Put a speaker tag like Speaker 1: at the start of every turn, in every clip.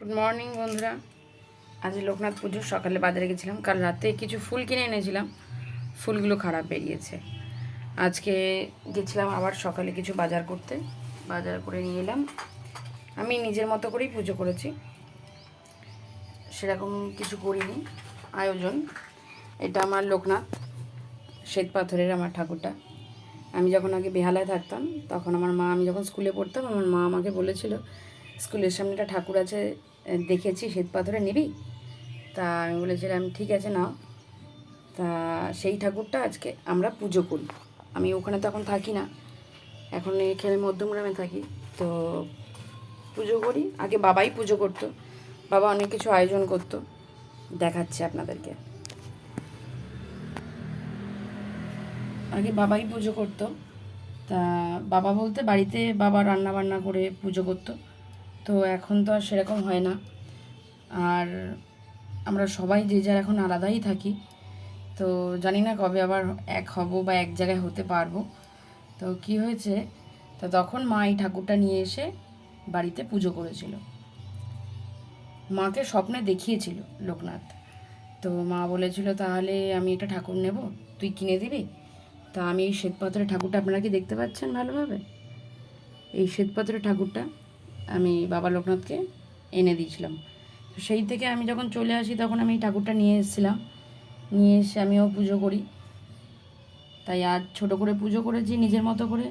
Speaker 1: Good morning বন্ধুরা। আজ লোকনাথ পুজোর সকালে বাজারে গেছিলাম। কাল রাতে কিছু ফুল কিনে এনেছিলাম, ফুলগুলো খারাপ বেরিয়েছে। আজকে গেছিলাম আবার সকালে কিছু বাজার করতে, বাজার করে নিয়ে এলাম। আমি নিজের মতো করেই পুজো করেছি, সেরকম কিছু করিনি আয়োজন। এটা আমার লোকনাথ শ্বেত পাথরের আমার ঠাকুরটা। আমি যখন আগে বেহালায় থাকতাম তখন আমি যখন স্কুলে পড়তাম, আমার মা আমাকে বলেছিল স্কুলের সামনে একটা ঠাকুর আছে, দেখেছি শ্বেত পাথরে নিবি? তা আমি বলেছিলাম ঠিক আছে নাও। তা সেই ঠাকুরটা আজকে আমরা পুজো করি। আমি ওখানে তখন থাকি না, এখন এখানে মধ্যমগ্রামে থাকি। তো পুজো করি। আগে বাবাই পুজো করতো, বাবা অনেক কিছু আয়োজন করতো, দেখাচ্ছে আপনাদেরকে। আগে বাবাই পুজো করতো। তা বাবা বলতে বাড়িতে বাবা রান্না বান্না করে পুজো করতো। তো এখন তো আর সেরকম হয় না, আর আমরা সবাই যে যার এখন আলাদাই থাকি। তো জানি না কবে আবার এক হব বা এক জায়গায় হতে পারবো। তো কি হয়েছে, তো তখন মা এই ঠাকুরটা নিয়ে এসে বাড়িতে পুজো করেছিল। মাকে স্বপ্নে দেখিয়েছিল লোকনাথ। তো মা বলেছিল তাহলে আমি এটা ঠাকুর নেব, তুই কিনে দিবি। তা আমি এই শ্বেতপাথরের ঠাকুরটা, আপনারা কি দেখতে পাচ্ছেন ভালোভাবে? এই শ্বেতপাথরের ঠাকুরটা আমি বাবা লোকনাথকে এনে দিয়েছিলাম। তো সেই থেকে আমি যখন চলে আসি তখন আমি এই ঠাকুরটা নিয়ে এসেছিলাম, নিয়ে এসে আমিও পুজো করি। তাই আজ ছোট করে পুজো করেছি নিজের মতো করে।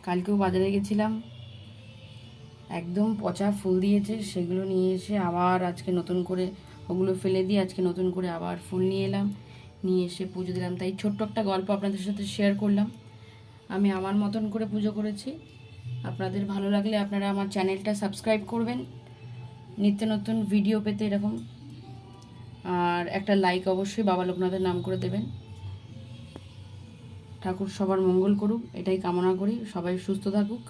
Speaker 1: কালকেও বাজারে গেছিলাম, একদম পচা ফুল দিয়েছে, সেগুলো নিয়ে এসে আবার আজকে নতুন করে ওগুলো ফেলে দিয়ে আজকে নতুন করে আবার ফুল নিয়ে এলাম, নিয়ে এসে পুজো দিলাম। তাই ছোট্ট একটা গল্প আপনাদের সাথে শেয়ার করলাম। আমি আমার মতন করে পুজো করেছি। আপনাদের ভালো লাগলে আপনারা আমার চ্যানেলটা সাবস্ক্রাইব করবেন নিত্য নতুন ভিডিও পেতে এরকম, আর একটা লাইক অবশ্যই বাবা লোকনাথের নাম করে দেবেন। ঠাকুর সবার মঙ্গল করুক, এটাই কামনা করি। সবাই সুস্থ থাকুক।